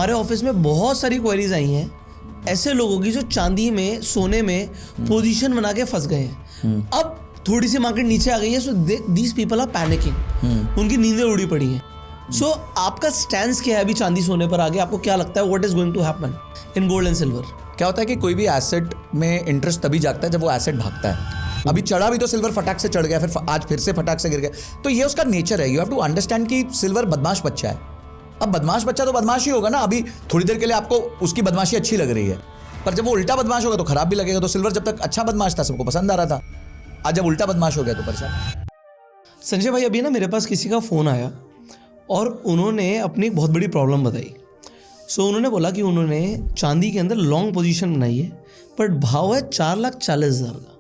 हमारे ऑफिस में बहुत सारी क्वेरीज आई हैं ऐसे लोगों की जो चांदी में सोने में पोजीशन बना के फंस गए हैं। अब थोड़ी सी मार्केट नीचे आ गई है, so these people are panicking, उनकी नींदें उड़ी पड़ी हैं। सो आपका स्टैंड क्या है अभी चांदी सोने पर आगे? आपको क्या लगता है what is going to happen in gold and silver? क्या होता है कि कोई भी एसेट में इंटरेस्ट तभी जागता है जब वो एसेट भागता है। अभी चढ़ा भी तो सिल्वर फटाक से चढ़ गया, फिर आज फिर से फटाक से गिर गया, तो ये उसका नेचर है। यू हैव टू अंडरस्टैंड कि सिल्वर बदमाश बच्चा है। अब बदमाश बच्चा तो बदमाश ही होगा ना। अभी थोड़ी देर के लिए आपको उसकी बदमाशी अच्छी लग रही है, पर जब वो उल्टा बदमाश होगा तो खराब भी लगेगा। तो सिल्वर जब तक अच्छा बदमाश था सबको पसंद आ रहा था, आज जब उल्टा बदमाश हो गया तो परेशान। संजय भाई, अभी ना मेरे पास किसी का फ़ोन आया और उन्होंने अपनी एक बहुत बड़ी प्रॉब्लम बताई। सो उन्होंने बोला कि उन्होंने चांदी के अंदर लॉन्ग पोजीशन बनाई है, बट भाव है 4,40,000 का।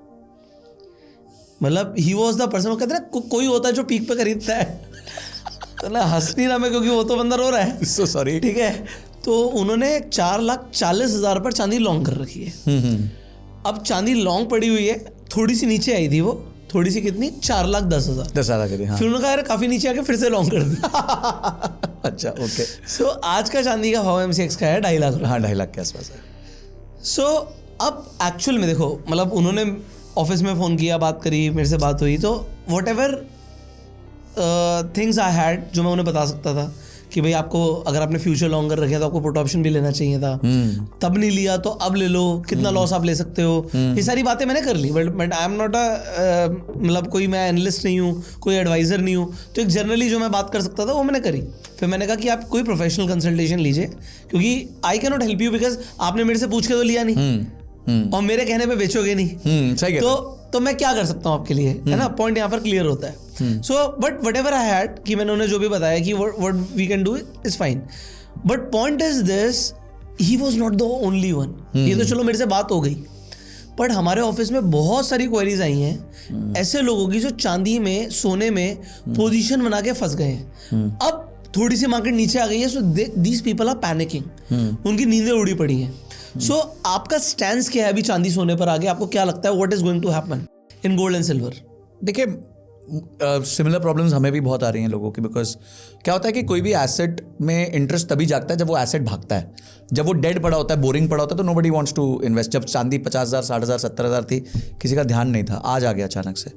मतलब ही वॉज द पर्सन। वो कहते हैं कोई होता है जो पीक पे खरीदता है तो ना हंस नहीं रहा मैं, क्योंकि वो तो बंदा रो रहा है। So sorry. ठीक है, तो उन्होंने 4,40,000 पर चांदी लॉन्ग कर रखी है। अब चांदी लॉन्ग पड़ी हुई है, थोड़ी सी नीचे आई थी वो, थोड़ी सी कितनी, 4,10,000। 10,000 करी। हाँ। फिर उन्होंने कहा यार काफी नीचे आके फिर से लॉन्ग कर दी। अच्छा, ओके। सो आज का चांदी का भाव MCX का है 2.5 लाख। हाँ, 2.5 लाख के आसपास है। सो अब एक्चुअल में देखो, मतलब उन्होंने ऑफिस में फ़ोन किया, बात करी, मेरे से बात हुई, तो what ever things I had जो मैं उन्हें बता सकता था कि भाई आपको अगर आपने फ्यूचर लॉन्ग कर रखे तो आपको पुट ऑप्शन भी लेना चाहिए था, तब नहीं लिया तो अब ले लो, कितना लॉस आप ले सकते हो, ये सारी बातें मैंने कर ली। बट आई एम नॉट मतलब कोई मैं एनालिस्ट नहीं हूँ, कोई एडवाइज़र नहीं हूँ, तो एक जनरली जो मैं बात कर सकता था वो मैंने करी। फिर मैंने कहा कि आप कोई प्रोफेशनल कंसल्टेशन लीजिए, क्योंकि I can not help you because आपने मेरे से पूछ के तो लिया नहीं और मेरे कहने पे बेचोगे नहीं। सही है। तो मैं क्या कर सकता हूँ आपके लिए, है ना? पॉइंट यहाँ पर क्लियर होता है। So but whatever I had कि मैंने उन्हें जो भी बताया कि what we can do is fine, but point is this, he was not the only one. ये तो चलो मेरे से बात हो गई, बट हमारे ऑफिस में बहुत सारी क्वेरीज आई हैं ऐसे लोगों की जो चांदी में सोने में पोजीशन बना के फंस गए हैं। अब थोड़ी सी मार्केट नीचे आ गई है, so these people are panicking, उनकी नींदें उड़ी पड़ी हैं। सो आपका स्टैंड क्या है अभी चांदी सोने पर आगे? आपको क्या लगता है what is going to happen in gold and silver? देखिए, सिमिलर प्रॉब्लम्स हमें भी बहुत आ रही हैं लोगों की, बिकॉज क्या होता है कि कोई भी एसेट में इंटरेस्ट तभी जागता है जब वो एसेट भागता है। जब वो डेड पड़ा होता है, बोरिंग पड़ा होता है, तो नोबडी वांट्स टू इन्वेस्ट। जब चांदी 50,000, 60,000, 70,000 थी, किसी का ध्यान नहीं था, आज आ गया अचानक से।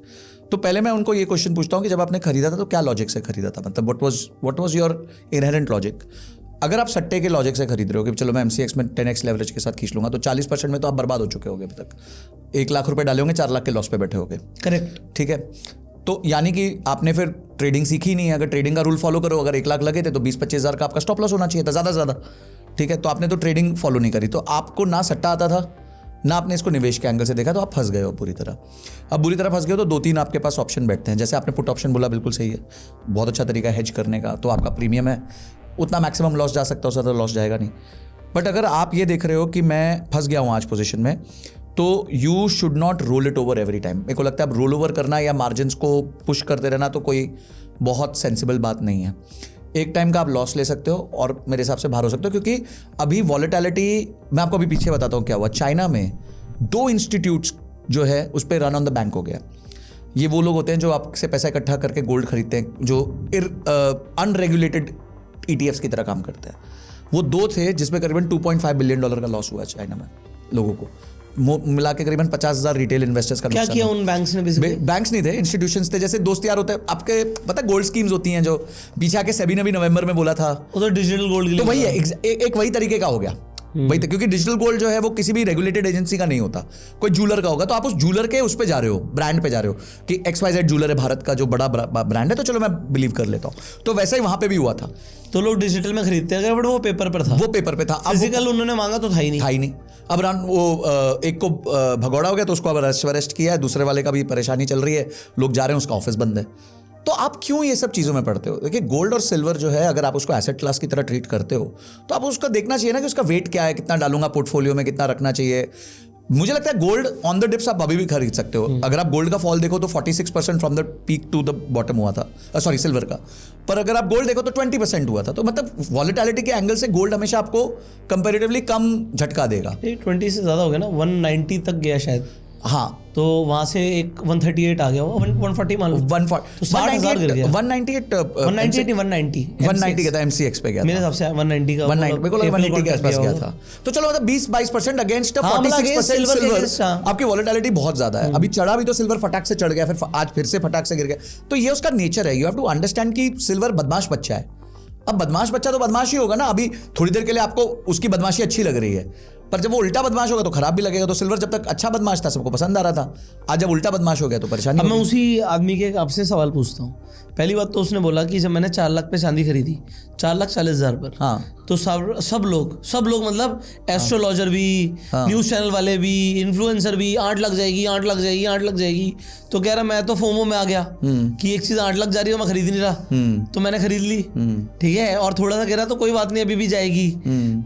तो पहले मैं उनको ये क्वेश्चन पूछता हूँ कि जब आपने खरीदा था तो क्या लॉजिक से खरीदा था? मतलब what was your inherent logic? अगर आप सट्टे के लॉजिक से खरीद रहे हो कि चलो मैं MCX में 10x लेवरेज के साथ खींच लूंगा, तो 40% में तो आप बर्बाद हो चुके होगे। अभी तक 1 लाख रुपए डाले होंगे, 4 लाख के लॉस पे बैठे होगे। करेक्ट, ठीक है। तो यानी कि आपने फिर ट्रेडिंग सीखी नहीं है। अगर ट्रेडिंग का रूल फॉलो करो, अगर 1 लाख लगे थे तो 20-25 हज़ार का आपका स्टॉप लॉस होना चाहिए था, ज़्यादा से ज़्यादा। ठीक है, तो आपने तो ट्रेडिंग फॉलो नहीं करी, तो आपको ना सट्टा आता था, ना आपने इसको निवेश के एंगल से देखा, तो आप फंस गए हो पूरी तरह। अब बुरी तरह फंस गए हो तो 2-3 आपके पास ऑप्शन बैठते हैं। जैसे आपने पुट ऑप्शन बोला, बिल्कुल सही है, बहुत अच्छा तरीका है हेज करने का। तो आपका प्रीमियम है, उतना मैक्सिमम लॉस जा सकता है, उससे ज़्यादा लॉस जाएगा नहीं। बट अगर आप ये देख रहे हो कि मैं फंस गया हूँ आज पोजीशन में, तो you should not role it over every time. मेरे को लगता है अब रोल ओवर करना या मार्जिन्स को पुश करते रहना तो कोई बहुत सेंसिबल बात नहीं है। एक टाइम का आप लॉस ले सकते हो और मेरे हिसाब से बाहर हो सकते हो, क्योंकि अभी वॉलेटिलिटी, मैं आपको अभी पीछे बताता हूँ क्या हुआ। चाइना में 2 इंस्टीट्यूट्स जो है उस पर रन ऑन द बैंक हो गया। ये वो लोग होते हैं जो आपसे पैसा इकट्ठा करके गोल्ड खरीदते हैं, जो अनरेगुलेटेड ETFs की तरह काम करते हैं। वो 2 थे जिसमें करीबन $2.5 बिलियन का लॉस हुआ है चाइना में लोगों को, मिला के करीबन 50,000 रिटेल इन्वेस्टर्स का। क्या किया उन बैंक्स ने? बैंक्स नहीं थे, इंस्टीट्यूशंस थे। जैसे दोस्त यार होते हैं आपके, पता गोल्ड स्कीम्स होती हैं जो पीछे आके सेबी ने भी नवंबर में बोला था, वो तो डिजिटल गोल्ड, तो वही है, एक वही तरीके का हो गया। वही तो, क्योंकि डिजिटल गोल्ड जो है वो किसी भी रेगुलेटेड एजेंसी का नहीं होता, कोई जूलर का होगा। तो आप उस जूलर के उस पे जा रहे हो, ब्रांड पे जा रहे हो कि XYZ जूलर है भारत का जो बड़ा ब्रांड है, तो चलो मैं बिलीव कर लेता हूँ। तो वैसा ही वहां पे भी हुआ था। तो लोग डिजिटल में खरीदते हैं, बट वो पेपर पर था, वो पेपर पे था। फिजिकल उन्होंने मांगा तो था ही नहीं। अब वो एक को भगौड़ा हो गया तो उसको अब अरेस्ट किया है, दूसरे वाले का भी परेशानी चल रही है, लोग जा रहे हैं, उसका ऑफिस बंद है। तो आप क्यों ये सब चीज़ों में पढ़ते हो? देखिए, गोल्ड और सिल्वर जो है, अगर आप उसको एसेट क्लास की तरह ट्रीट करते हो तो आप उसका देखना चाहिए ना कि उसका वेट क्या है, कितना डालूंगा पोर्टफोलियो में, कितना रखना चाहिए। मुझे लगता है गोल्ड ऑन द डिप्स आप अभी भी खरीद सकते हो। अगर आप गोल्ड का फॉल देखो तो 46% from the peak to the bottom हुआ था, सॉरी सिल्वर का। पर अगर आप गोल्ड देखो तो 20% हुआ था। तो मतलब वॉलेटिलिटी के एंगल से गोल्ड हमेशा आपको कंपैरेटिवली कम झटका देगा। 20 से ज़्यादा हो गया ना, 190 तक गया शायद। हाँ तो वहां से एक 138 आ गया, 140 मान लो, 140 तो 60,000 गिर गया। 198 190 गया था, MCX पे गया मेरे था। हिसाब से 190 का 190 मेरे को लगा 180 के आसपास गया होगा। था। तो चलो मतलब 20-22% अगेंस्ट हाँ, मतलब 46% against silver के सिल्वर, against, हाँ। आपकी वॉलेटिलिटी बहुत ज्यादा है। अभी चढ़ा भी तो सिल्वर फटाक से चढ़ गया, फिर आज फिर से फटाक से गिर गया। तो ये उसका नेचर है। यू हैव टू अंडरस्टैंड कि सिल्वर बदमाश बच्चा है। अब बदमाश बच्चा तो बदमाश ही होगा ना। अभी थोड़ी देर के लिए आपको उसकी बदमाशी अच्छी लग रही है, पर जब वो उल्टा बदमाश होगा तो खराब भी लगेगा। तो सिल्वर जब तक अच्छा बदमाश था सबको पसंद आ रहा था, आज जब उल्टा बदमाश हो गया तो परेशानी अब मैं होगी। उसी आदमी के आपसे सवाल पूछता हूँ। पहली बात तो उसने बोला कि जब मैंने 4 लाख पे चांदी खरीदी, 4,40,000 पर, हाँ तो सब लोग मतलब एस्ट्रोलॉजर भी, न्यूज़ चैनल वाले भी, इन्फ्लुएंसर भी, 8 लाख जाएगी, 8 लाख जाएगी, 8 लाख जाएगी। तो कह रहा मैं तो फोमो में आ गया कि एक चीज़ 8 लाख जा रही है, मैं खरीद नहीं रहा, तो मैंने खरीद ली, ठीक है। और थोड़ा सा कह रहा तो कोई बात नहीं, अभी भी जाएगी।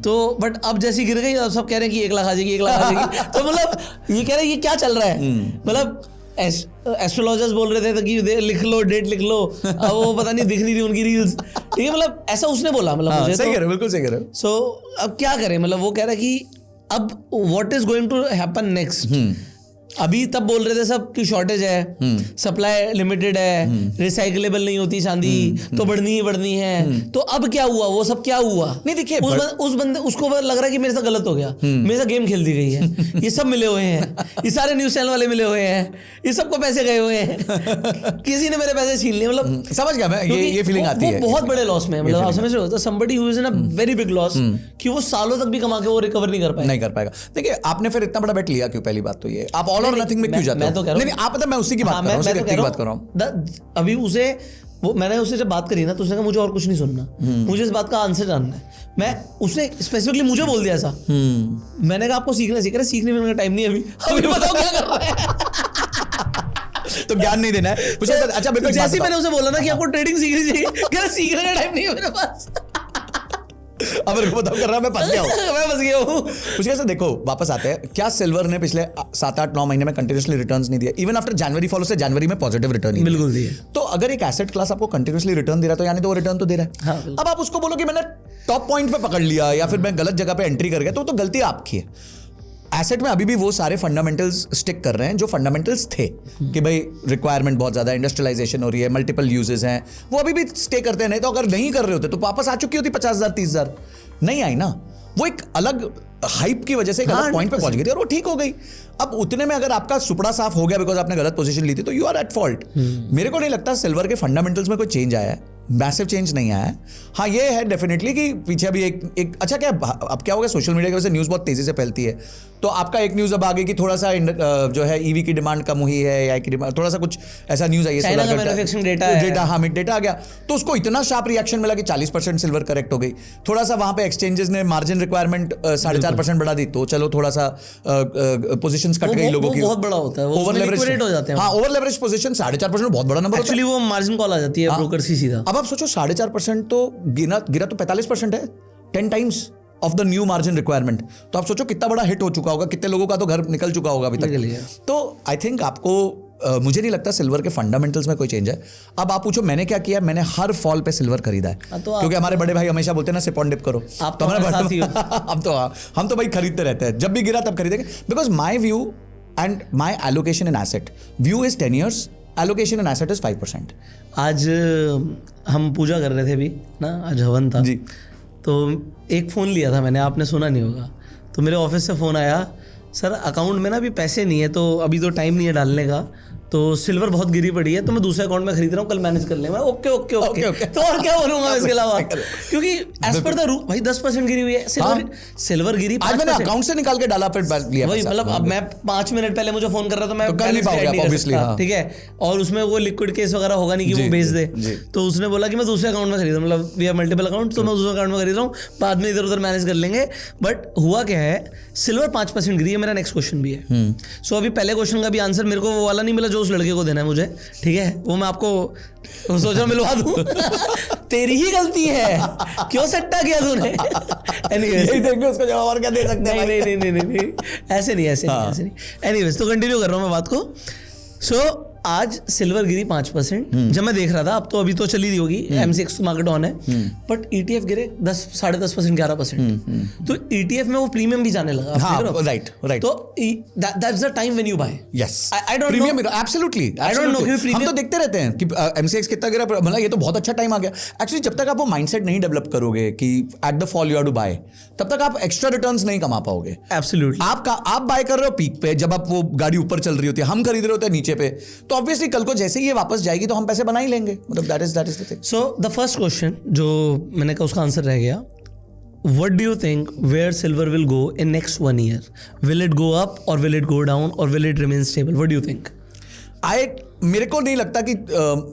तो बट अब जैसी गिर गई, अब सब कह रहे हैं कि 1 लाख आ जाएगी, 1 लाख आ जाएगी। तो मतलब ये कह रहे हैं ये क्या चल रहा है, मतलब एस्ट्रोलॉजर्स बोल रहे थे कि लिख लो, डेट लिख लो, अब वो पता नहीं दिख नहीं रही उनकी रील्स, ठीक है। मतलब ऐसा उसने बोला, मतलब मुझे सही तो, कह रहे हो, बिल्कुल सही कह रहे हो। सो अब क्या करें, मतलब वो कह रहा है कि अब what is going to happen next. अभी तब बोल रहे थे सब कि शॉर्टेज है, सप्लाई लिमिटेड है, रिसाइकलेबल नहीं होती चांदी, तो बढ़नी है। तो अब क्या हुआ, वो सब क्या हुआ? नहीं देखिए, उस बंदे उसको लग रहा है कि मेरे साथ गलत हो गया, मेरे साथ गेम खेल दी गई है, ये सब मिले हुए हैं, ये सारे न्यूज़ चैनल वाले मिले हुए हैं, ये सबको पैसे गए हुए हैं, किसी ने मेरे पैसे छीन लिए। मतलब समझ गया मैं, ये फीलिंग आती है। बहुत बड़े लॉस में, मतलब आप समझ रहे हो, somebody who is in a very big loss, कि वो सालों तक भी कमा के वो रिकवर नहीं कर पाएगा। देखिए आपने फिर इतना बड़ा बेट लिया क्यों? पहली बात तो ये, आप ऑल और नथिंग में क्यों जाते हो? मैं तो कह रहा हूं, नहीं आप, मैं उसी की बात कर रहा हूं, उसी व्यक्ति की बात कर रहा हूं। अभी उसे मैंने उससे जब बात करी ना, तो उसने कहा मुझे और कुछ नहीं सुनना, मुझे इस बात का आंसर जानना है। मैं उसने स्पेसिफिकली मुझे बोल दिया ऐसा, मैंने कहा आपको सीखने में मेरा टाइम नहीं है अभी बताओ क्या कर रहा है। तो ज्ञान नहीं देना है। अच्छा बिल्कुल, जैसे मैंने उसे बोला ना कि आपको ट्रेडिंग सीखनी चाहिए, क्या सीखने का टाइम नहीं है मेरे पास। अब मेरे को बताओ कर रहा, मैं फंस गया हूँ। मैं फंस गया हूँ। कुछ कैसे देखो, वापस आते हैं, क्या सिल्वर ने पिछले 7-8-9 महीने में कंटिन्यूसली रिटर्न्स नहीं दिया? इवन आफ्टर जनवरी फॉलो से जनवरी में पॉजिटिव रिटर्न ही बिल्कुल दिए। तो अगर एक एसेट क्लास आपको कंटिन्यूसली रिटर्न दे रहा है, तो यानी तो वो रिटर्न तो दे रहा है। हाँ, अब आप उसको बोलो कि मैंने टॉप पॉइंट पे पकड़ लिया या फिर मैं गलत जगह पे एंट्री कर गया, तो गलती आपकी है। एसेट में अभी भी वो सारे फंडामेंटल्स स्टिक कर रहे हैं जो फंडामेंटल्स थे, कि भाई रिक्वायरमेंट बहुत ज्यादा, इंडस्ट्रियलाइजेशन हो रही है, मल्टीपल यूजेस हैं, वो अभी भी स्टे करते हैं। नहीं तो अगर नहीं कर रहे होते तो वापस आ चुकी होती 50,000 30,000, नहीं आई ना। वो एक अलग हाइप की वजह से एक अलग पॉइंट पे पहुंच गई थी और वो ठीक हो गई। अब उतने में अगर आपका सुपड़ा साफ हो गया बिकॉज आपने गलत पोजीशन ली थी, तो यू आर एट फॉल्ट। मेरे को नहीं लगता सिल्वर के फंडामेंटल्स में कोई चेंज आया है, मैसिव चेंज नहीं आया है। हाँ ये है डेफिनेटली कि पीछे अभी एक अच्छा, क्या अब क्या हो गया, सोशल मीडिया की वजह से न्यूज़ बहुत तेजी से फैलती है। तो आपका एक न्यूज़ अब आ गई कि थोड़ा सा जो है ईवी की डिमांड कम हुई है, या की डिमांड, थोड़ा सा कुछ ऐसा न्यूज़ आई है, चाइना का मैन्युफैक्चरिंग डेटा, हाँ मिड डेटा आ गया, तो उसको इतना शार्प रिएक्शन मिला कि 40% सिल्वर करेक्ट हो गई। थोड़ा सा वहां पे एक्सचेंजेस ने मार्जिन रिक्वायरमेंट 4.5% बढ़ा दी, तो चलो थोड़ा सा पोजीशंस कट गई लोगों की। बहुत बड़ा होता है, ओवर लिक्विडेट हो जाते हैं। हाँ ओवर लेवरेज पोजीशन 4.5% बहुत बड़ा नंबर। एक्चुअली वो मार्जिन कॉल आ जाती है ब्रोकर से सीधा। अब आप सोचो 4.5% तो गिरा तो 45% है, 10 times of the new margin requirement. तो आप सोचो कितना बड़ा हिट हो चुका होगा, कितने लोगों का तो घर निकल चुका होगा अभी तक। तो आई थिंक आपको मुझे नहीं लगता सिल्वर के फंडामेंटल्स में कोई चेंज है। अब आप पूछो मैंने क्या किया, मैंने हर फॉल पे सिल्वर खरीदा है, क्योंकि हमारे बड़े भाई हमेशा बोलते हैं ना सिप ऑन डिप करो। आप तो हमारे साथ ही हो। हम तो भाई खरीदते रहते हैं, जब भी गिरा तब खरीदेंगे, because my view and my allocation in asset view is 10 years, allocation in asset is 5%। आज हम पूजा कर रहे थे अभी ना, आज हवन था जी। तो एक फ़ोन लिया था मैंने, आपने सुना नहीं होगा। तो मेरे ऑफिस से फ़ोन आया, सर अकाउंट में ना अभी पैसे नहीं है, तो अभी तो टाइम नहीं है डालने का, तो सिल्वर बहुत गिरी पड़ी है, तो मैं दूसरे अकाउंट में खरीद रहा हूँ, कल मैनेज कर लेंगे। Okay okay okay okay. तो और क्या बोलूँगा इसके अलावा, क्योंकि एज पर द रूल भाई 10% गिरी हुई है सिल्वर गिरी। आज मैंने अकाउंट से निकाल के डाला, फिर लिया वही, मतलब अब मैं 5 मिनट पहले मुझे फोन कर रहा था, मैं कर नहीं पाऊंगा ऑब्वियसली, ठीक है। और उसमें वो लिक्विड केस वगैरह होगा नहीं कि वो भेज दे, तो उसने बोला कि मैं दूसरे अकाउंट में खरीद रहा हूँ, मतलब वी हैव मल्टीपल अकाउंट, तो मैं दूसरे अकाउंट में खरीद रहा हूँ, बाद में इधर उधर मैनेज कर लेंगे। बट हुआ क्या है, सिल्वर 5% गिरी है। मेरा नेक्स्ट क्वेश्चन भी है। सो अभी पहले क्वेश्चन का भी आंसर मेरे को वो वाला नहीं मिला जो उस लड़के को देना है मुझे, ठीक है, वो मैं आपको सोचा मिलवा दूं। तेरी ही गलती है, क्यों सट्टा किया तूने। यही देंगे उसका जवाब, और क्या दे सकते हैं। नहीं, ऐसे नहीं। एनीवेज, तो कंटिन्यू कर रहा हूं मैं बात को। सो आज सिल्वर गिरी 5%। जब मैं देख रहा था, अब तो अभी तो चली रही होगी, MCX मार्केट ऑन है, बट ETF गिरे 10-10.5%, 11%। तो ETF में वो प्रीमियम भी जाने लगा। हाँ, राइट। तो that's the time when you buy. Yes, I don't premium know, absolutely. I don't know कि हम तो देखते रहते हैं कि MCX कितना गिरा, मतलब ये तो बहुत अच्छा टाइम आ गया। एक्चुअली जब तक आप वो माइंडसेट नहीं डेवलप करोगे कि at the fall you have to buy, तब तक आप एक्स्ट्रा रिटर्न्स नहीं कमा पाओगे। एब्सोल्युटली। आप बाय कर रहे हो पीक पे, जब आप वो गाड़ी ऊपर चल रही होती है, हम खरीद रहे होते हैं नीचे पे, तो ऑब्वियसली कल को जैसे ही ये वापस जाएगी तो हम पैसे बना ही लेंगे। मतलब that is the thing. So the first question जो मैंने कहा उसका आंसर रह गया, what do you think where silver will go in next 1 year? Will it go up or will it go down or will it remain stable? What do you think? मेरे को नहीं लगता कि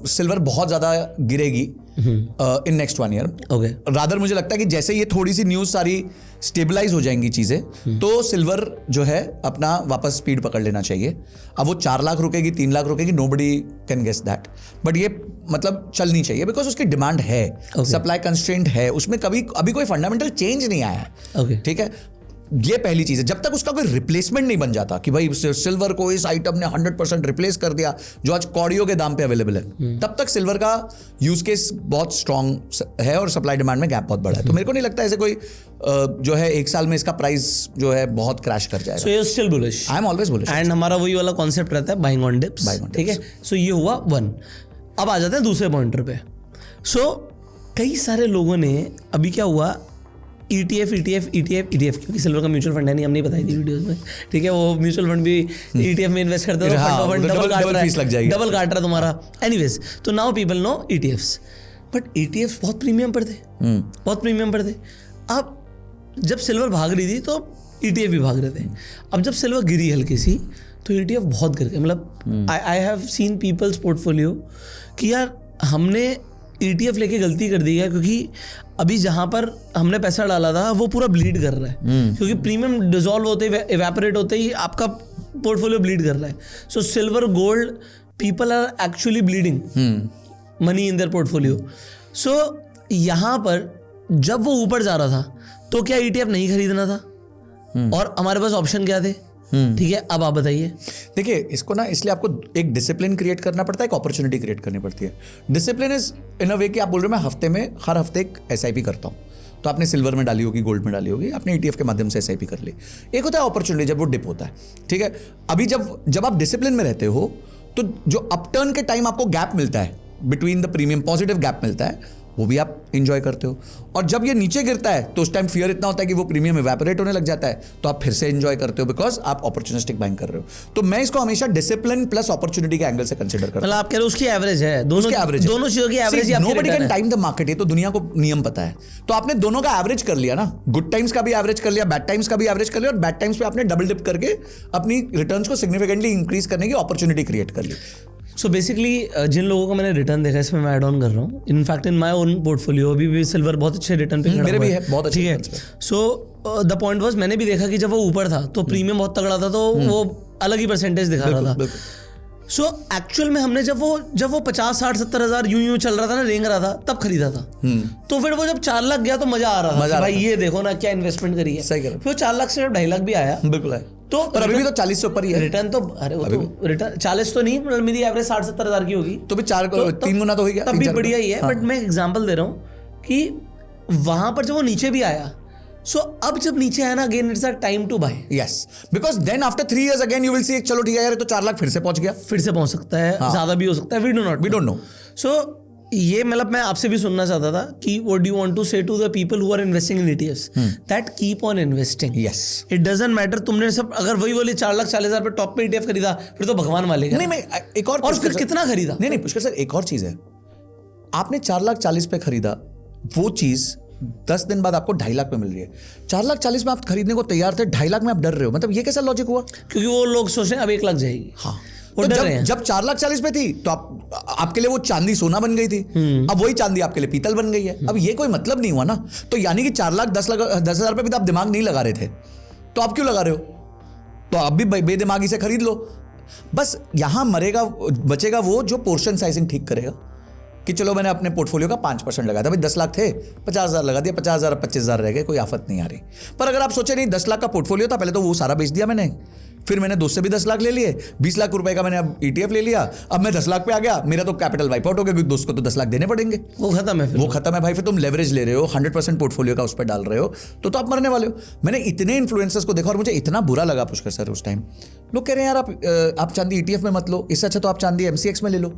सिल्वर बहुत ज्यादा गिरेगी in next 1 year. Okay. Rather मुझे लगता है कि जैसे ये थोड़ी सी न्यूज सारी स्टेबलाइज हो जाएंगी चीजें, तो सिल्वर जो है अपना वापस स्पीड पकड़ लेना चाहिए। अब वो 4 लाख रुकेगी, 3 लाख रुकेगी, nobody can guess that, but ये मतलब चलनी चाहिए बिकॉज उसकी डिमांड है, सप्लाई कंस्ट्रेंट है, उसमें कभी अभी कोई फंडामेंटल चेंज नहीं आया है। Okay. ठीक है, ये पहली चीज है। जब तक उसका कोई रिप्लेसमेंट नहीं बन जाता कि भाई सिल्वर को इस आइटम ने 100% रिप्लेस कर दिया जो आज कौड़ियों के दाम पे अवेलेबल है, तब तक सिल्वर का यूज केस बहुत स्ट्रांग है और सप्लाई डिमांड में गैप बहुत बड़ा है। तो मेरे को नहीं लगता ऐसे कोई जो है 1 साल में इसका प्राइस जो है बहुत क्रैश कर जाएगा। So you're still bullish. I am always bullish. And हमारा वही वाला कॉन्सेप्ट रहता है बाइंग ऑन डिप्स। ठीक है, सो ये हुआ 1। अब आ जाते हैं दूसरे पॉइंटर पे। सो कई सारे लोगों ने, अभी क्या हुआ, ETF क्योंकि सिल्वर का म्यूचुअल फंड है नहीं, हमने बताई थी वीडियोस में। ठीक है, वो म्यूचुअल फंड भी ETF में इन्वेस्ट करते हैं, हाँ, डबल काट रहा तुम्हारा। एनीवेज, तो now people know ETFs, but ETFs बहुत प्रीमियम पर थे, बहुत प्रीमियम पर थे। अब जब सिल्वर भाग रही थी तो ETF भी भाग रहे थे। अब जब सिल्वर गिरी हल्की सी तो ETF बहुत गिर गए। मतलब I have seen people's portfolio कि यार हमने ETF लेके गलती कर दी है, क्योंकि अभी जहाँ पर हमने पैसा डाला था वो पूरा ब्लीड कर रहा है, क्योंकि प्रीमियम डिसॉल्व होते ही, इवेपोरेट होते ही आपका पोर्टफोलियो ब्लीड कर रहा है। So silver, gold, people are actually bleeding money in their portfolio. So यहाँ पर जब वो ऊपर जा रहा था तो क्या ETF नहीं खरीदना था, और हमारे पास ऑप्शन क्या थे? ठीक है, अब आप बताइए। देखिए, इसको ना इसलिए आपको एक डिसिप्लिन क्रिएट करना पड़ता है, एक अपॉर्चुनिटी क्रिएट करनी पड़ती है। डिसिप्लिन इज इन अ वे कि आप बोल रहे हो मैं हर हफ्ते एक SIP करता हूँ, तो आपने सिल्वर में डाली होगी, गोल्ड में डाली होगी, आपने ETF के माध्यम से SIP कर ली। एक होता है अपॉर्चुनिटी, जब वो डिप होता है। ठीक है, अभी जब आप डिसिप्लिन में रहते हो तो जो अपटर्न के टाइम आपको गैप मिलता है between the premium, positive gap मिलता है, वो भी आप इंजॉय करते हो। और जब ये नीचे गिरता है तो उस टाइम फियर इतना होता है कि वो प्रीमियम इवेपोरेट होने लग जाता है, तो आप फिर से इंजॉय करते हो बिकॉज आप अपॉर्चुनिस्टिक बाइंग कर रहे हो। तो मैं इसको हमेशा डिसिप्लिन प्लस अपॉर्चुनिटी के एंगल से कंसीडर करता हूं। मतलब आप कह रहे हो उसकी एवरेज है, दोनों चीजों की average. Nobody can time the market, ये तो दुनिया को नियम पता है। तो आपने दोनों का एवरेज कर लिया ना, गुड टाइम्स का भी एवरेज कर लिया, बैड टाइम्स का भी एवरेज कर लिया, और बैड टाइम्स पे आपने डबल डिप करके अपनी रिटर्न्स को सिग्निफिकेंटली इंक्रीज करने की अपॉर्चुनिटी क्रिएट कर ली। सो बेसिकली जिन लोगों का मैंने रिटर्न देखा, इसमें मैं ऐड ऑन कर रहा हूँ। In fact in my own portfolio अभी भी सिल्वर बहुत अच्छे रिटर्न पे खड़ा मेरे हुआ भी है, बहुत अच्छे। ठीक है, सो द पॉइंट वाज, मैंने भी देखा कि जब वो ऊपर था तो प्रीमियम बहुत तगड़ा था, तो वो अलग ही परसेंटेज दिखा रहा था। सो एक्चुअल में हमने जब वो 50, 60, 70 हज़ार यूं चल रहा था ना, रेंग रहा था, तब खरीदा था। तो फिर वो जब 4 लाख गया तो मजा आ रहा था, भाई ये देखो ना क्या इन्वेस्टमेंट करी है। सही कह रहे हो। फिर 4 लाख से 2.5 लाख भी आया, बिल्कुल है। तो पर अभी भी तो 40 से ऊपर ही है रिटर्न। तो अरे वो तो रिटर्न 40 तो नहीं, मतलब मेरी एवरेज 60-70 हज़ार की होगी, तो भी 3 गुना तो हो गया, तब भी बढ़िया ही है। बट मैं एग्जांपल दे रहा हूँ कि वहां पर जब वो नीचे भी आया, सो अब जब नीचे आया ना, again it's a time to buy. Yes, because then after 3 years again you will see, चलो ठीक है यार, तो 4 लाख फिर से पहुंच गया, फिर से पहुंच सकता है, ज्यादा भी हो सकता है, वी डोंट नो। सो ये मतलब मैं आपसे भी सुनना चाहता था कि what do you want to say to the people who are investing in ETFs, that keep on investing. Yes, it doesn't matter तुमने सब, अगर वही बोले 4,40,000 पे टॉप पे ETF खरीदा, फिर तो भगवान मालेगा। नहीं, मैं एक और फिर कितना खरीदा? नहीं पुष्कर सर, एक और चीज है, आपने 4,40,000 पे खरीदा, वो चीज 10 दिन बाद आपको 2.5 लाख पे मिल रही है। 4,40,000 में आप खरीदने को तैयार थे, 2.5 लाख में आप डर रहे हो, मतलब ये कैसा लॉजिक हुआ? क्योंकि वो लोग सोच रहे हैं अब 1 लाख जाएगी। हाँ, तो जब 4,40,000 पे थी तो आपके लिए वो चांदी सोना बन गई थी, अब वही चांदी आपके लिए पीतल बन गई है। अब ये कोई मतलब नहीं हुआ ना। तो यानी कि 4,10,000 पे भी तो आप दिमाग नहीं लगा रहे थे, तो आप क्यों लगा रहे हो? तो आप भी बेदिमागी से खरीद लो। बस यहां बचेगा वो जो पोर्शन साइजिंग ठीक करेगा कि चलो मैंने अपने पोर्टफोलियो का 5% लगाया था, भाई 10 लाख थे, 50,000 लगा दिया, 50,000 25,000 रह गए, कोई आफत नहीं आ रही। पर अगर आप सोचे नहीं 10 लाख का पोर्टफोलियो था, पहले तो वो सारा बेच दिया मैंने, फिर मैंने दोस्त से भी 10 लाख ले लिए, 20 लाख रुपए का मैंने अब ETF ले लिया, अब मैं 10 लाख पे आ गया, मेरा तो कैपिटल वाइप आउट हो गया, क्योंकि दोस्त को तो 10 लाख देने पड़ेंगे, वो खत्म है, फिर वो खत्म है भाई। फिर तुम लेवरेज ले रहे हो, 100% पोर्टफोलियो का उस पर डाल रहे हो, तो आप मरने वाले हो। मैंने इतने इन्फ्लुएंसर्स को देखा और मुझे इतना बुरा लगा पुष्कर सर उस टाइम। लोग कह रहे हैं यार आप चांदी ETF में मत लो, इससे अच्छा तो आप चांदी MCX में ले लो।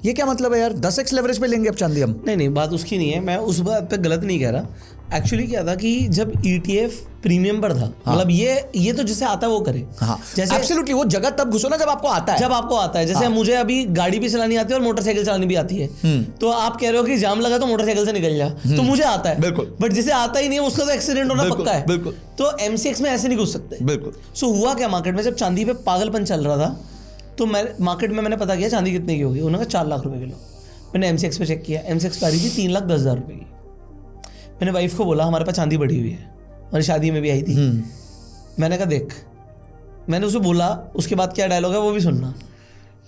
ये क्या मतलब है यार, 10x लेवरेज पे लेंगे अब चांदी हम? नहीं, बात उसकी नहीं है, मैं उस बात पे गलत नहीं कह रहा। एक्चुअली क्या था कि जब ETF प्रीमियम पर था, मतलब ये तो जैसे आता है वो करे। हाँ, जैसे एब्सोल्युटली, वो जगह तब घुसो ना जब आपको आता है, जब आपको आता है। जैसे मुझे अभी गाड़ी भी चलानी आती है और मोटरसाइकिल चलानी भी आती है, तो आप कह रहे हो कि जाम लगा तो मोटरसाइकिल से निकल जा, तो मुझे आता है बिल्कुल। बट जिसे आता ही नहीं है उसका तो एक्सीडेंट होना पक्का है। बिल्कुल। तो MCX में ऐसे नहीं घुस सकते। बिल्कुल। सो हुआ क्या, मार्केट में जब चांदी पे पागलपन चल रहा था, तो मैं मार्केट में मैंने पता किया चांदी कितने की होगी, उन्होंने कहा 4 लाख रुपए किलो। मैंने MCX पे चेक किया, MCX पे आ रही थी 3,10,000 रुपए की। मैंने वाइफ को बोला हमारे पास चांदी बढ़ी हुई है, हमारी शादी में भी आई थी। मैंने कहा देख, मैंने उसे बोला, उसके बाद क्या डायलॉग है वो भी सुनना।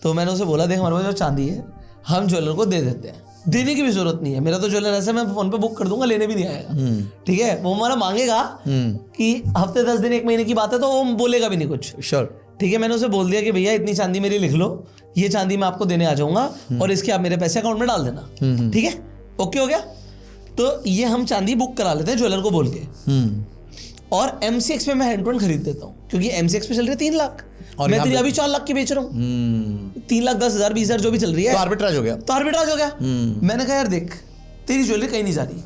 तो मैंने उसे बोला देख, हमारे पास जो चांदी है हम ज्वेलर को दे देते हैं, देने की भी जरूरत नहीं है, मेरा तो ज्वेलर ऐसा मैं फोन पे बुक कर दूंगा, लेने भी नहीं आएगा। ठीक है, वो हमारा मांगेगा कि हफ्ते 10 दिन 1 महीने की बात है, तो वो बोलेगा भी नहीं कुछ। श्योर। ठीक है, मैंने उसे बोल दिया कि भैया इतनी चांदी मेरी लिख लो, ये चांदी मैं आपको देने आ जाऊंगा और इसके आप मेरे पैसे अकाउंट में डाल देना। ठीक है, ओके हो गया। तो ये हम चांदी बुक करा लेते हैं ज्वेलर को बोल के, और MCX में मैं हैंड टू हैंड खरीद देता हूँ, क्योंकि MCX पे चल रही है 3 लाख और मैं तेरी अभी 4 लाख की बेच रहा हूँ। 3,10,000 20,000 जो भी चल रही है, तो आर्बिट्राज हो गया। मैंने कहा यार देख, तेरी ज्वेलरी कहीं नहीं जा रही,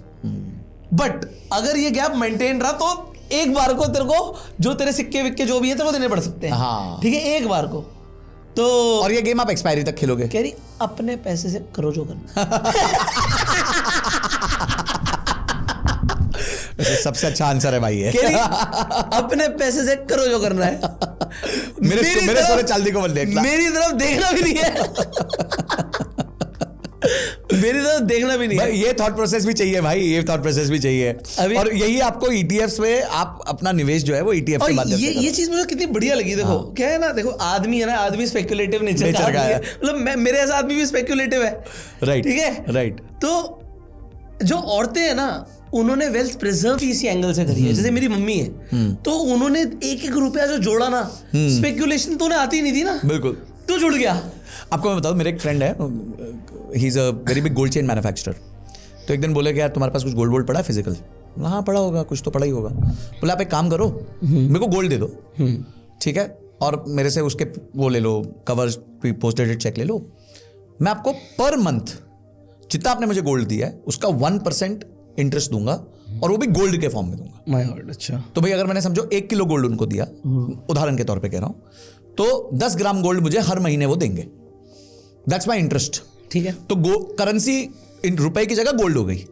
बट अगर ये गैप मेंटेन रहा तो एक बार को तेरे को जो तेरे सिक्के विक्के जो भी है तेरे को देने पड़ सकते हैं। हाँ। ठीक है, एक बार को। तो और ये गेम आप एक्सपायरी तक खेलोगे? कह रही अपने पैसे से करो जो करना। सबसे अच्छा आंसर है भाई ये। कह रही अपने पैसे से करो जो करना है। मेरे सोने चांदी को मत देखना, मेरी तरफ देखना भी नहीं है। मेरी तरफ देखना भी नहीं है। ये थॉट प्रोसेस भी चाहिए भाई, ये थॉट प्रोसेस भी चाहिए। और यही आपको ETFs में आप अपना निवेश जो है वो ETF के माध्यम से ये चीज मुझे कितनी बढ़िया लगी। देखो क्या है ना, देखो आदमी है ना, आदमी स्पेक्युलेटिव नेचर का है, मतलब मेरे ऐसा आदमी भी स्पेक्युलेटिव है। राइट, ठीक है, राइट। तो जो औरतें हैं ना, उन्होंने वेल्थ प्रिजर्व इसी एंगल से करी है। जैसे मेरी मम्मी है, तो उन्होंने 1-1 रुपया जो जोड़ा ना, स्पेक्युलेशन तो उन्हें आती नहीं थी ना, बिल्कुल, तो जुड़ गया। आपको मैं बताऊं, मेरे एक फ्रेंड है, he is a very big gold chain manufacturer. तो एक दिन बोले कि यार तुम्हारे पास कुछ गोल्ड वोल्ड पड़ा है फिजिकल? हाँ पड़ा होगा, कुछ तो पड़ा ही होगा। बोले आप एक काम करो, मेरे को गोल्ड दे दो, ठीक है, और मेरे से उसके वो ले लो, कवर पोस्ट डेटेड चेक ले लो, मैं आपको पर मंथ जितना आपने मुझे गोल्ड दिया है उसका 1% इंटरेस्ट दूंगा, और वो भी गोल्ड के फॉर्म में दूंगा। माय गॉड, अच्छा। तो भाई अगर मैंने समझो 1 किलो गोल्ड उनको दिया, उदाहरण के तौर पे कह रहा हूं, तो 10 ग्राम गोल्ड मुझे हर महीने वो देंगे। That's my interest. ठीक है, तो करेंसी रुपए की जगह गोल्ड हो गई।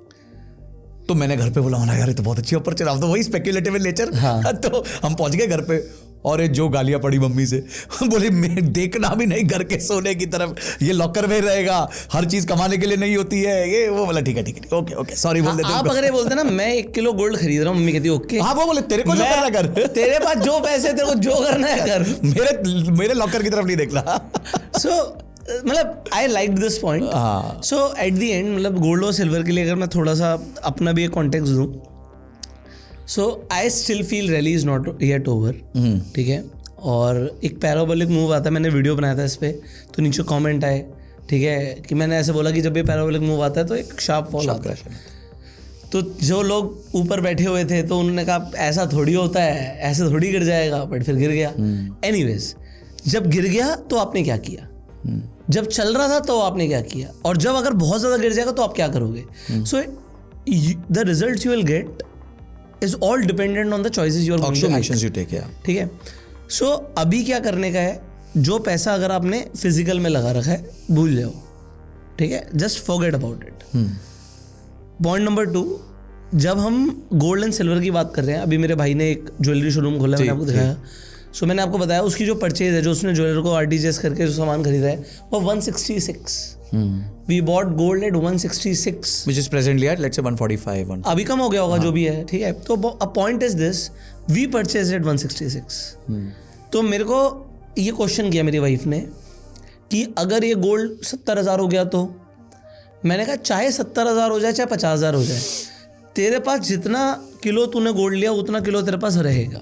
तो मैंने घर पे बोला यार ये तो बहुत अच्छी अपॉर्चुनिटी, आप तो वही स्पेक्युलेटिव नेचर। हाँ। तो हम पहुंच गए घर पे, और ये जो गालियां पड़ी मम्मी से, बोले मैं देखना भी नहीं घर के सोने की तरफ, ये लॉकर में रहेगा, हर चीज कमाने के लिए नहीं होती है ये वो। बोला ठीक है ओके ओके सॉरी बोल देते। आप अगर ये बोलते ना मैं 1 किलो गोल्ड खरीद रहा हूँ, मम्मी कहती ओके। हाँ, वो बोले तेरे को जो करना कर, तेरे पास जो पैसे तेरे को जो करना है कर, मेरे लॉकर की तरफ नहीं देखना। सो मतलब I like this point. So at the end, मतलब गोल्ड और सिल्वर के लिए अगर मैं थोड़ा सा अपना भी एक कॉन्टेक्स्ट दूं, so I still feel rally is not yet over. ठीक है, और एक पैराबोलिक मूव आता है, मैंने वीडियो बनाया था इस पर, तो नीचे कमेंट आए, ठीक है, कि मैंने ऐसे बोला कि जब ये पैराबोलिक मूव आता है तो एक शार्प फॉल आता है। तो जो लोग ऊपर बैठे हुए थे तो उन्होंने कहा ऐसा थोड़ी होता है, ऐसे थोड़ी गिर जाएगा, बट फिर गिर गया। एनीवेज, जब गिर गया तो आपने क्या किया, जब चल रहा था तो आपने क्या किया, और जब अगर बहुत ज्यादा गिर जाएगा तो आप क्या करोगे। So the results you will get is all dependent on the choices you are going to make. ठीक है, सो अभी क्या करने का है, जो पैसा अगर आपने फिजिकल में लगा रखा है भूल जाओ। ठीक है, just forget about it. Point number 2, जब हम गोल्ड एंड सिल्वर की बात कर रहे हैं, अभी मेरे भाई ने एक ज्वेलरी शोरूम खोला, मैंने आपको दिखाया। सो मैंने आपको बताया उसकी जो परचेज है, जो उसने ज्वेलर को RTGS करके जो सामान खरीदा है, वो 166। We bought gold at 166, which is presently at let's say 145. अभी कम हो गया होगा जो भी है। ठीक है, तो a point is this, we purchase at 166। तो मेरे को ये क्वेश्चन किया मेरी वाइफ ने कि अगर ये गोल्ड 70,000 हो गया तो मैंने कहा चाहे 70,000 हो जाए चाहे 50,000 हो जाए, तेरे पास जितना किलो तूने गोल्ड लिया उतना किलो तेरे पास रहेगा।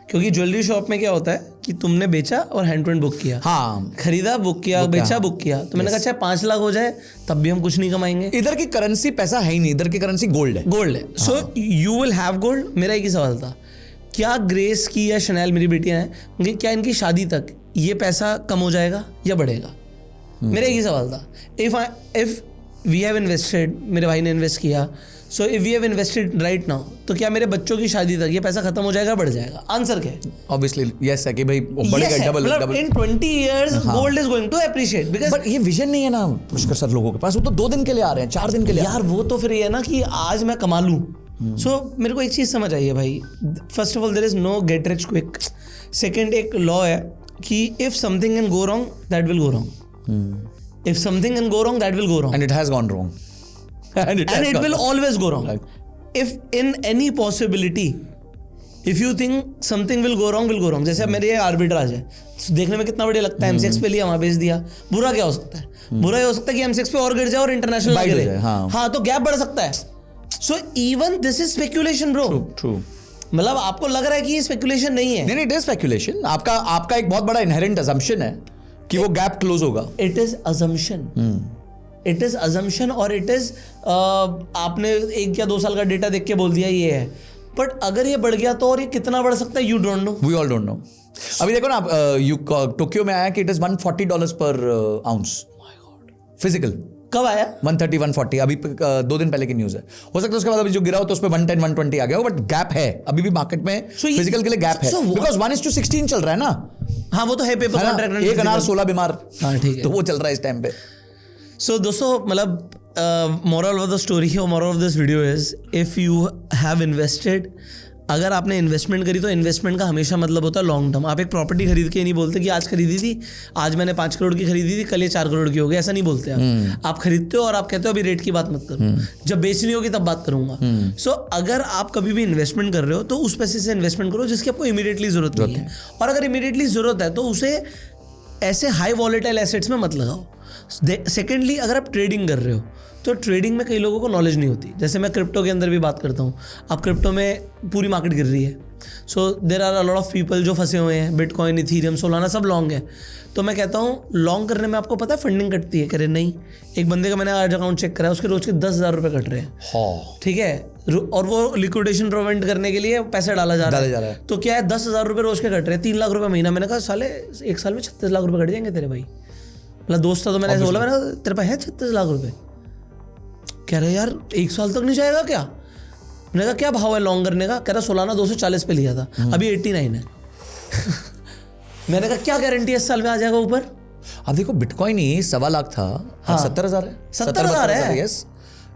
क्योंकि ज्वेलरी शॉप में क्या होता है कि तुमने बेचा और हैंड टू हैंड बुक किया, हाँ, खरीदा बुक किया, बेचा बुक किया। तो मैंने कहा चाहे 5 लाख हो जाए तब भी हम कुछ नहीं कमाएंगे। इधर की करेंसी पैसा है ही नहीं, इधर की करेंसी गोल्ड है। गोल्ड है। So you will have gold. मेरा एक ही सवाल था, क्या ग्रेस की या शनैल मेरी बेटियां हैं, क्या इनकी शादी तक ये पैसा कम हो जाएगा या बढ़ेगा? मेरा एक ही सवाल था। इफ वी हैव इन्वेस्टेड, मेरे भाई ने इन्वेस्ट किया, so if we have invested right now, तो क्या मेरे बच्चों की शादी तक ये पैसा खत्म हो जाएगा, बढ़ जाएगा? आंसर क्या है? ऑब्वियसली यस है कि भाई बढ़ेगा, double. In 20 years gold is going to appreciate because but ये विजन नहीं है ना पुष्कर सर लोगों के पास। वो तो 2 दिन के लिए आ रहे हैं, 4 दिन के लिए। यार वो तो फिर ये है ना कि आज मैं कमा लूं। सो मेरे को एक चीज समझ आई है भाई, first of all there is no get rich quick. Second, एक लॉ है कि if something can go wrong that will go wrong, if something can go wrong that will go wrong, and it has gone wrong and it will always go wrong. If in any possibility, if you think something will go wrong, जैसे अब मेरे ये arbitrage है, देखने में कितना बढ़िया लगता है, M6 पे लिया वहां बेच दिया, बुरा क्या हो सकता है? बुरा ये हो सकता है कि M6 पे और गिर जाए और इंटरनेशनल गिरे, हाँ तो गैप बढ़ सकता है। So even this is speculation bro. True. मतलब आपको लग रहा है कि ये स्पेकुलेशन नहीं है? नहीं, इट इज स्पेकुलेशन। आपका एक बहुत बड़ा इनहेरेंट असम्पशन है कि वो गैप क्लोज होगा। It is assumption, it is assumption, और इट इज आपने 1 या 2 साल का डेटा देख के बोल दिया ये है, बट अगर ये बढ़ गया तो और ये कितना बढ़ सकता है, you don't know. We all don't know. अभी देखो ना, टोक्यो में आया कि इट इज $140 पर आउंस फिजिकल। कब आया? 130 140 अभी 2 दिन पहले की न्यूज है। हो सकता है उसके बाद अभी जो गिरा हो तो उस पर 110 120 आ गया हो, बट गैप है अभी भी मार्केट में। फिजिकल के लिए गैप है बिकॉज 1:16 चल रहा है ना। हाँ वो तो है, पेपर कॉन्ट्रैक्ट, एक अनार 16 बीमार। हाँ ठीक है, तो वो चल रहा है इस टाइम पे। सो दोस्तों, मतलब मोरल ऑफ द स्टोरी और moral of this video is, if you have invested, अगर आपने इन्वेस्टमेंट करी तो इन्वेस्टमेंट का हमेशा मतलब होता है लॉन्ग टर्म। आप एक प्रॉपर्टी खरीद के नहीं बोलते कि आज खरीदी थी, आज मैंने 5 करोड़ की खरीदी थी, कल ये 4 करोड़ की हो गई, ऐसा नहीं बोलते आप खरीदते हो और आप कहते हो अभी रेट की बात मत करो, जब बेचनी होगी तब बात करूंगा। सो अगर आप कभी भी इन्वेस्टमेंट कर रहे हो तो उस पैसे से इन्वेस्टमेंट करो जिसकी आपको इमीडिएटली जरूरत नहीं है, और अगर इमीडिएटली जरूरत है तो उसे ऐसे हाई वॉलेटाइल एसेट्स में मत लगाओ। सेकेंडली, अगर आप ट्रेडिंग कर रहे हो तो ट्रेडिंग में कई लोगों को नॉलेज नहीं होती। जैसे मैं क्रिप्टो के अंदर भी बात करता हूँ, अब क्रिप्टो में पूरी मार्केट गिर रही है, so there are a lot of people जो फंसे हुए हैं, बिटकॉइन, इथीरियम, सोलाना सब लॉन्ग है। तो मैं कहता हूँ लॉन्ग करने में आपको पता है फंडिंग कटती है? कह रहे नहीं। एक बंदे का मैंने आज अकाउंट चेक करा, उसके रोज के 10,000 रुपये कट रहे हैं, ठीक है, और वो लिक्विडेशन प्रिवेंट करने के लिए पैसे डाला जा रहा है। तो क्या है, 10,000 रुपये रोज के कट रहे हैं, 3 लाख रुपये महीना। मैंने कहा साले 1 साल में 36 लाख रुपये कट जाएंगे तेरे भाई। मतलब दोस्त था तो मैंने ऐसे बोला, मैंने तेरे पास है 36 लाख रुपये? कह रहे यार 1 साल तक नहीं जाएगा क्या? मैंने कहा क्या भाव है लॉन्ग करने का? कह रहा सोलाना 240 पे लिया था, अभी 89 है। मैंने कहा क्या गारंटी है इस साल में आ जाएगा ऊपर? अब देखो बिटकॉइन ही 1.25 लाख था, हाँ 70,000 है, 70,000 है। यस,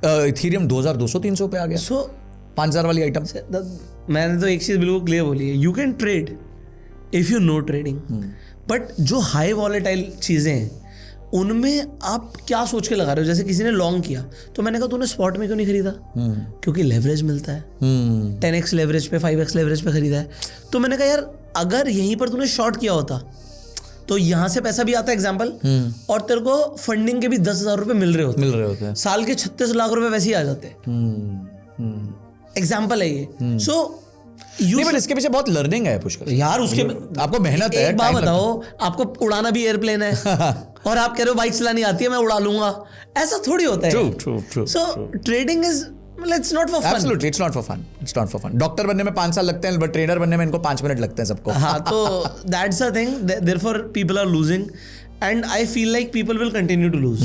इथीरियम 2,200-300 पे आ गया। सो 5,000 वाली आइटम। मैंने तो एक चीज बिल्कुल क्लियर बोली है, you can trade if you know trading, but जो हाई वॉलेटाइल चीजें हैं उनमें आप क्या सोच के लगा रहे हो? जैसे किसी ने लॉन्ग किया तो मैंने कहा तूने स्पॉट में क्यों नहीं खरीदा? क्योंकि लेवरेज मिलता है, 10x लेवरेज पे, 5x लेवरेज पे खरीदा है। तो मैंने कहा यार अगर यहीं पर तूने शॉर्ट किया होता तो यहाँ से पैसा भी आता है एग्जाम्पल, और तेरे को फंडिंग के भी 10,000 रुपये मिल रहे होते हैं, साल के 36 लाख रुपए वैसे ही आ जाते हैं। एग्जाम्पल है ये। सो नहीं, बट इसके पीछे बहुत लर्निंग है पुष्कर यार, उसके आपको मेहनत है। एक बात बताओ, आपको उड़ाना भी एयरप्लेन है और आप कह रहे हो बाइक चलानी आती है मैं उड़ा लूंगा, ऐसा थोड़ी होता है। True. So trading is, it's not for fun. Absolutely, it's not for fun. Doctor बनने में 5 साल लगते हैं, बट ट्रेनर बनने में इनको 5 मिनट लगते हैं सबको। हाँ, तो that's a thing, therefore people are losing and I feel like people will continue to lose.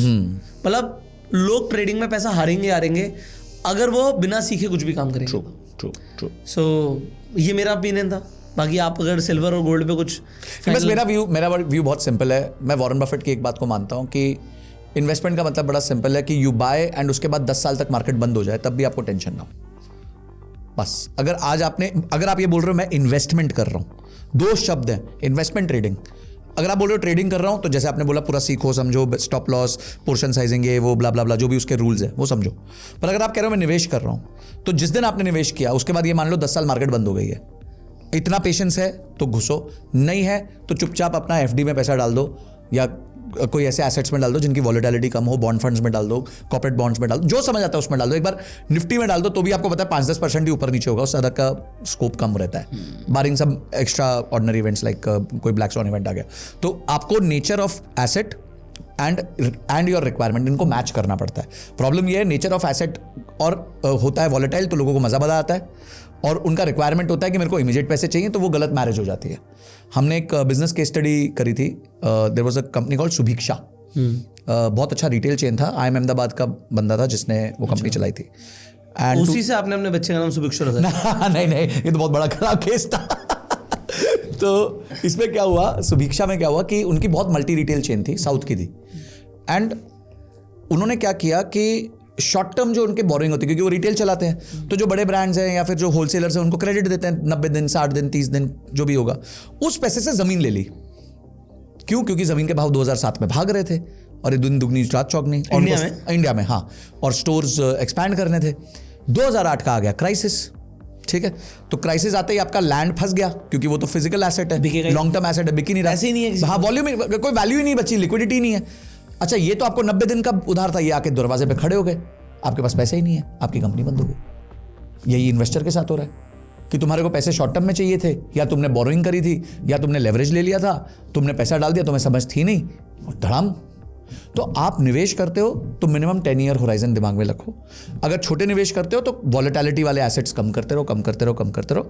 मतलब लोग ट्रेडिंग में पैसा हारेंगे अगर वो बिना सीखे कुछ भी काम करेंगे। ट्रू। सो ये मेरा ओपिनियन था। बाकी आप अगर सिल्वर और गोल्ड पे कुछ, बस मेरा व्यू बहुत सिंपल है। मैं वॉरेन बफेट की एक बात को मानता हूँ कि इन्वेस्टमेंट का मतलब बड़ा सिंपल है कि यू बाय एंड उसके बाद 10 साल तक मार्केट बंद हो जाए तब भी आपको टेंशन ना हो। बस अगर आप ये बोल रहे हो मैं इन्वेस्टमेंट कर रहा हूँ, 2 शब्द हैं, इन्वेस्टमेंट, ट्रेडिंग। अगर आप बोल रहे हो ट्रेडिंग कर रहा हूँ तो जैसे आपने बोला पूरा सीखो, समझो, स्टॉप लॉस, पोर्शन साइजिंग, ये वो ब्ला ब्ला ब्ला, जो भी उसके रूल्स है वो समझो। पर अगर आप कह रहे हो मैं निवेश कर रहा हूँ, तो जिस दिन आपने निवेश किया उसके बाद ये मान लो 10 साल मार्केट बंद हो गई है, इतना पेशेंस है तो घुसो, नहीं है तो चुपचाप अपना FD में पैसा डाल दो या कोई ऐसे एसेट्स में डाल दो जिनकी वॉलेटिलिटी कम हो, बॉन्ड फंड्स में डाल दो, कॉर्पोरेट बॉन्ड्स में डाल दो, जो समझ आता है उसमें डाल दो। एक बार निफ्टी में डाल दो तो भी आपको पता है 5-10% ही ऊपर नीचे होगा, उससे ज़्यादा का स्कोप कम रहता है, बारिंग सब एक्स्ट्रा ऑर्डिनरी इवेंट्स लाइक कोई ब्लैक स्वॉन इवेंट आ गया। तो आपको nature of asset and your requirement इनको मैच करना पड़ता है। प्रॉब्लम ये है नेचर ऑफ एसेट और होता है वॉलेटाइल तो लोगों को मज़ा आता है, और उनका रिक्वायरमेंट होता है कि मेरे को इमीडिएट पैसे चाहिए, तो वो गलत मैरिज हो जाती है। हमने एक बिजनेस केस स्टडी करी थी, there was a company called Subhiksha, बहुत अच्छा रिटेल चेन था, IIM अहमदाबाद का बंदा था जिसने वो कंपनी चलाई थी। एंड उसी से आपने अपने बच्चे का नाम सुभिक्षा रखा? नहीं, ये तो बहुत बड़ा खराब केस था। तो इसमें क्या हुआ, सुभिक्षा में क्या हुआ कि उनकी बहुत मल्टी रिटेल चेन थी, साउथ की थी, एंड उन्होंने क्या किया कि शॉर्ट टर्म जो उनके बोरिंग होती है, क्योंकि वो रिटेल चलाते हैं, तो जो बड़े ब्रांड्स हैं या फिर जो होलसेलर्स हैं उनको क्रेडिट देते हैं 90 दिन, 60 दिन, 30 दिन जो भी होगा, उस पैसे से ज़मीन ले ली। क्यों? क्योंकि ज़मीन के भाव 2007 में भाग रहे थे, और ये दिन दुगनी रात चौगनी इंडिया में, हाँ, और स्टोर्स एक्सपैंड करने थे। 2008 का आ गया क्राइसिस, ठीक है, तो क्राइसिस आते ही आपका लैंड फंस गया, क्योंकि वो तो फिजिकल एसेट है, लॉन्ग टर्म एसेट है, बिक ही नहीं रहा, ऐसे ही नहीं है, हाँ, वॉल्यूम कोई वैल्यू ही नहीं बची, लिक्विडिटी नहीं है। अच्छा, ये तो आपको 90 दिन का उधार था, ये आके दरवाजे पे खड़े हो गए, आपके पास पैसे ही नहीं है, आपकी कंपनी बंद हो गई। यही इन्वेस्टर के साथ हो रहा है कि तुम्हारे को पैसे शॉर्ट टर्म में चाहिए थे, या तुमने बोरोइंग करी थी, या तुमने लेवरेज ले लिया था, तुमने पैसा डाल दिया, तुम्हें समझ थी नहीं, और धड़ाम। तो आप निवेश करते हो तो मिनिमम 10 ईयर होराइजन दिमाग में रखो। अगर छोटे निवेश करते हो तो वॉलेटिलिटी वाले एसेट्स कम करते रहो,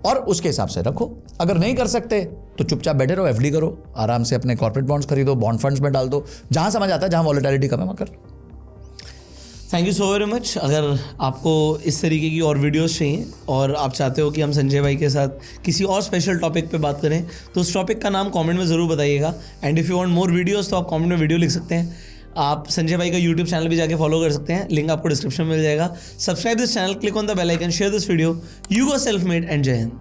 और उसके हिसाब से रखो। अगर नहीं कर सकते तो चुपचाप बैठे रहो, FD करो, आराम से अपने कॉर्पोरेट बॉन्ड्स खरीदो, बॉन्ड फंड्स में डाल दो, जहां समझ आता है, जहां वॉलेटिलिटी कम है वहां कर लो। Thank you so very much. अगर आपको इस तरीके की और वीडियोस चाहिए और आप चाहते हो कि हम संजय भाई के साथ किसी और स्पेशल टॉपिक पे बात करें, तो उस टॉपिक का नाम कमेंट में ज़रूर बताइएगा। And if you want more videos तो आप कमेंट में वीडियो लिख सकते हैं। आप संजय भाई का यूट्यूब चैनल भी जाके फॉलो कर सकते हैं, लिंक आपको डिस्क्रिप्शन में मिल जाएगा। Subscribe this channel, click on the bell icon, share this video. You go self made and जय हिंद।